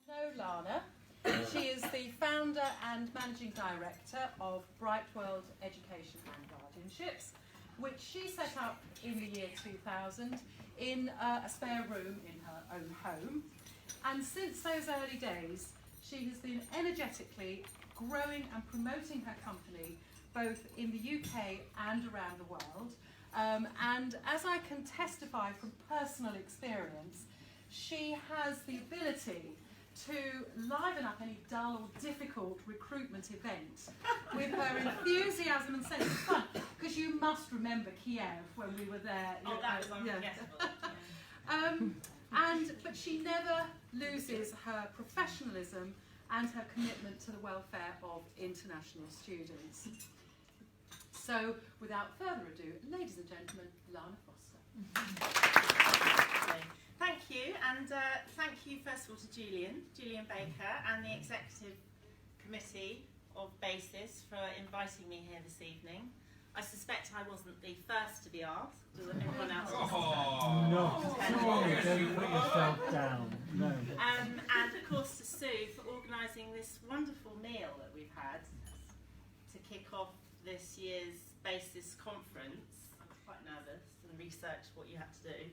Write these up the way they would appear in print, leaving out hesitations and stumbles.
know Lana. She is the founder and managing director of BrightWorldEducation&Guardianships, which she set up in the year 2000 in a spare room in her own home. And since those early days, she has been energetically growing and promoting her company both in the UK and around the world. And as I can testify from personal experience, she has the ability to liven up any dull or difficult recruitment event with her enthusiasm and sense of fun. Because you must remember Kiev when we were there. Oh, that was unforgettable. But she never loses her professionalism and her commitment to the welfare of international students. So, without further ado, ladies and gentlemen, Lana Foster. Thank you, and thank you first of all to Julian Baker and the Executive Committee of BAISIS for inviting me here this evening. I suspect I wasn't the first to be asked. Everyone else was. No, don't put yourself down. No. And of course to Sue for organising this wonderful meal that we've had to kick off this year's BAISIS Conference. I was quite nervous and researched what you had to do.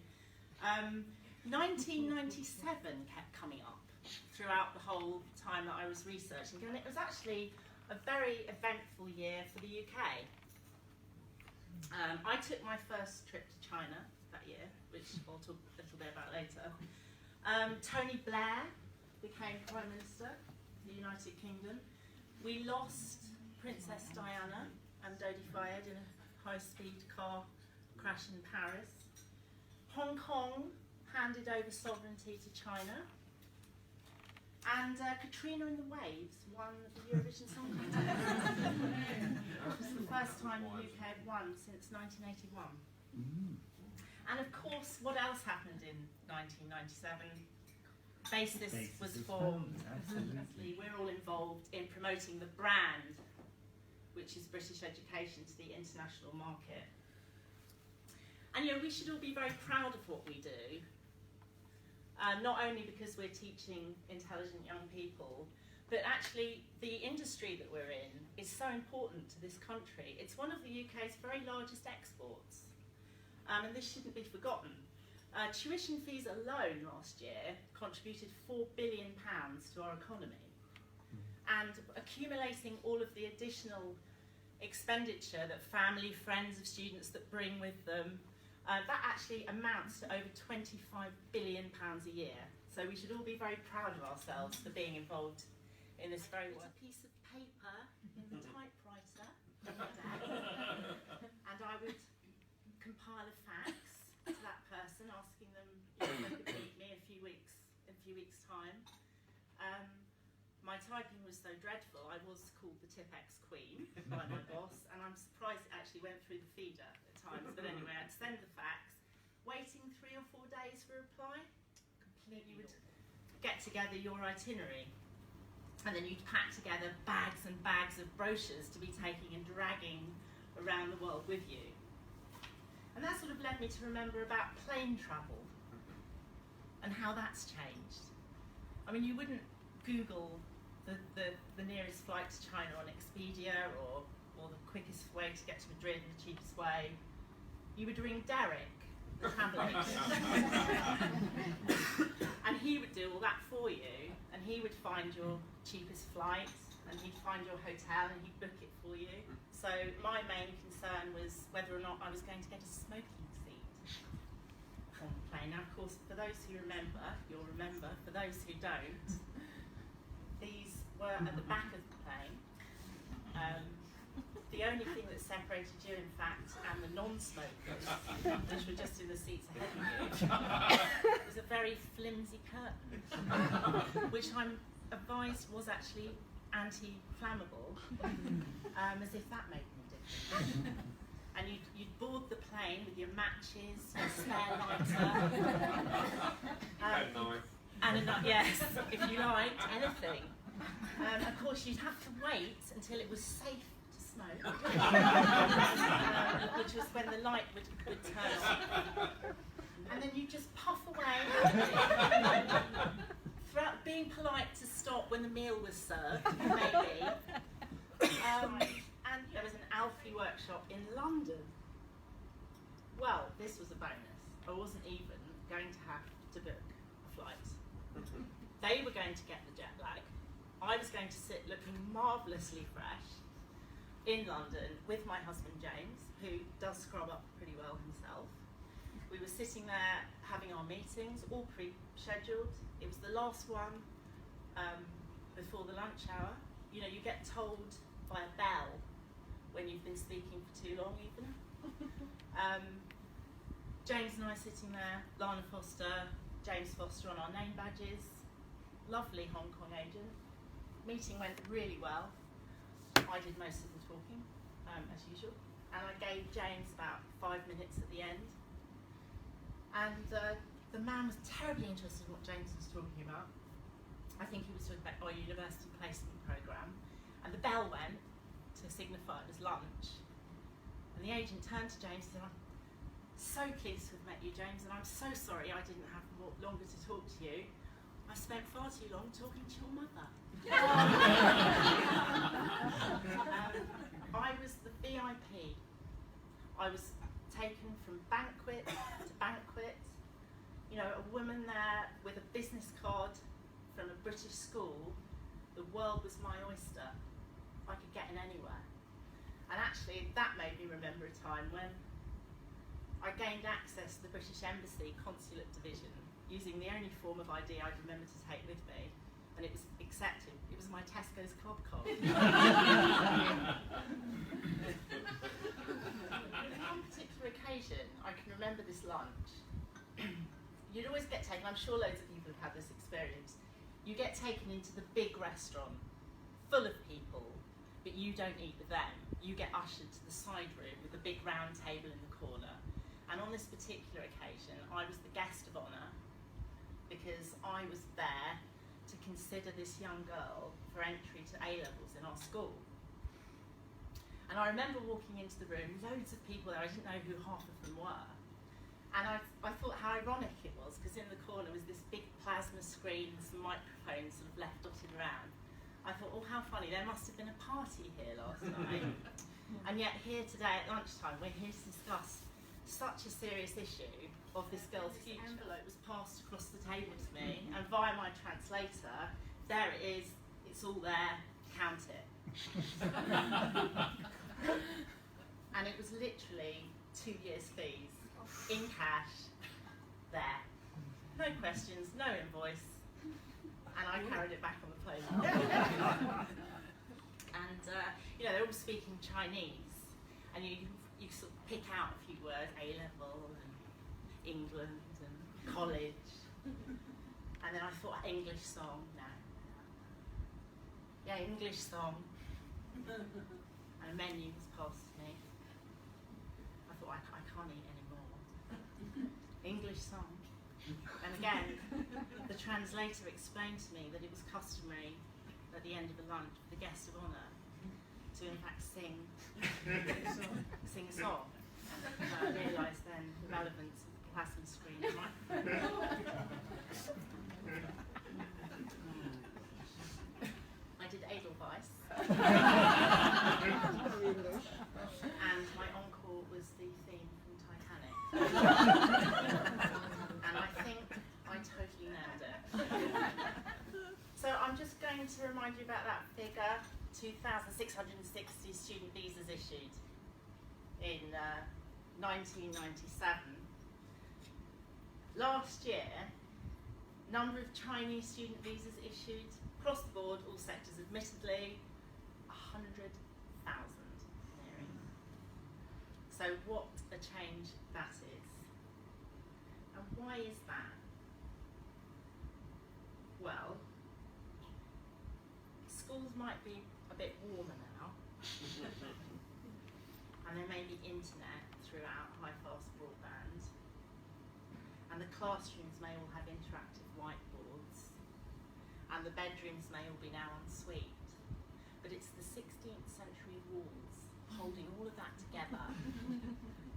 1997 kept coming up throughout the whole time that I was researching, and it was actually a very eventful year for the UK. I took my first trip to China that year, which I'll talk a little bit about later. Tony Blair became Prime Minister of the United Kingdom. We lost Princess Diana and Dodi Fayed in a high-speed car crash in Paris. Hong Kong handed over sovereignty to China. And Katrina and the Waves won the Eurovision Song Contest. It was the first time the UK had won since 1981. And of course, what else happened in 1997? BAISIS was formed. Absolutely. We're all involved in promoting the brand, which is British education, to the international market. And you know, we should all be very proud of what we do. Not only because we're teaching intelligent young people, but actually the industry that we're in is so important to this country. It's one of the UK's very largest exports, and this shouldn't be forgotten. Tuition fees alone last year contributed £4 billion to our economy, and accumulating all of the additional expenditure that family, friends of students that bring with them, that actually amounts to over £25 billion a year. So we should all be very proud of ourselves for being involved in this very work. A piece of paper in the typewriter every day, and I would compile a fax to that person asking them if they could meet me in a few weeks' time. My typing was so dreadful, I was called the Tipex Queen by my boss, and I'm surprised it actually went through the feeder at times. But anyway, I'd send the fax, waiting 3 or 4 days for a reply. You would get together your itinerary, and then you'd pack together bags and bags of brochures to be taking and dragging around the world with you. And that sort of led me to remember about plane travel and how that's changed. I mean, you wouldn't Google the nearest flight to China on Expedia or the quickest way to get to Madrid and the cheapest way. You would ring Derek, the tablet, and he would do all that for you, and he would find your cheapest flight, and he'd find your hotel, and he'd book it for you. So my main concern was whether or not I was going to get a smoking seat on the plane. Now, of course, for those who remember, you'll remember. For those who don't, these were at the back of the plane. The only thing that separated you, in fact, and the non-smokers, which were just in the seats ahead of you, was a very flimsy curtain, which I'm advised was actually anti-flammable, as if that made any difference. And you'd board the plane with your matches, your spare lighter, and a knife, yes, if you liked, anything. Of course, you'd have to wait until it was safe to smoke, which was when the light would turn on. And then you'd just puff away, being polite when the meal was served, maybe. And there was an Alfie workshop in London. Well, this was a bonus. I wasn't even going to have to book a flight. They were going to get the jet lag. I was going to sit looking marvellously fresh in London with my husband James, who does scrub up pretty well himself. We were sitting there having our meetings, all pre-scheduled. It was the last one before the lunch hour. You know, you get told by a bell when you've been speaking for too long even. James and I sitting there, Lana Foster, James Foster on our name badges, lovely Hong Kong agent. Meeting went really well. I did most of the talking, as usual, and I gave James about 5 minutes at the end. And the man was terribly interested in what James was talking about. I think he was talking about our university placement programme, and the bell went to signify it was lunch. And the agent turned to James and said, "I'm so pleased to have met you, James, and I'm so sorry I didn't have longer to talk to you. I spent far too long talking to your mother." I was the VIP. I was taken from banquet to banquet. You know, a woman there with a business card from a British school. The world was my oyster. I could get in anywhere. And actually, that made me remember a time when I gained access to the British Embassy Consulate Division using the only form of ID I'd remember to take with me, and it was accepted. It was my Tesco's club card. On one particular occasion, I can remember this lunch. You'd always get taken, I'm sure loads of people have had this experience, you get taken into the big restaurant, full of people, but you don't eat with them. You get ushered to the side room with the big round table in the corner. And on this particular occasion, I was the guest of honour because I was there to consider this young girl for entry to A-levels in our school. And I remember walking into the room, loads of people there, I didn't know who half of them were. And I thought how ironic it was, because in the corner was this big plasma screen and some microphones sort of left dotted around. I thought, oh, how funny, there must have been a party here last night. And yet here today at lunchtime, we're here to discuss such a serious issue of this girl's future. This envelope was passed across the table to me, and via my translator, there it is, it's all there, count it. And it was literally 2 years' fees, in cash, there. No questions, no invoice, and I carried it back on the plane. And you know, they're all speaking Chinese, and you sort of pick out a few words, A-level, and England, and college. And then I thought, English song, no. Yeah, English song. And a menu was passed to me. I thought, I can't eat anymore. English song. And again, the translator explained to me that it was customary at the end of the lunch for the guest of honour to in fact sing a song. And I realised then the relevance of the plasma screen and microphone. I did Edelweiss. And my encore was the theme from Titanic. And I think I totally nailed it. So I'm just going to remind you about that figure, 2,660 student visas issued in 1997. Last year, number of Chinese student visas issued, across the board, all sectors admittedly, 100,000 nearing. So what a change that is. And why is that? Well, schools might be a bit warmer now, and there may be internet throughout high-fast broadband, and the classrooms may all have interactive whiteboards, and the bedrooms may all be now en suite, but it's the 16th century walls holding all of that together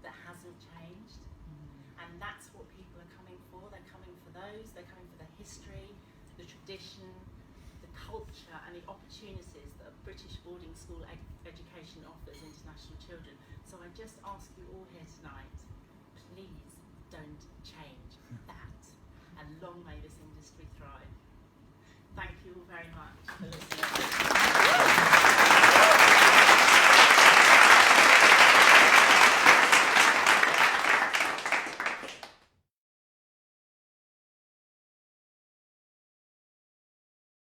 that hasn't changed, and that's what people are coming for. They're coming for those, they're coming for the history, the tradition, the culture and the opportunities that a British boarding school education offers international children. So I just ask you all here tonight, please don't change that, and long may this industry thrive. Thank you all very much for listening.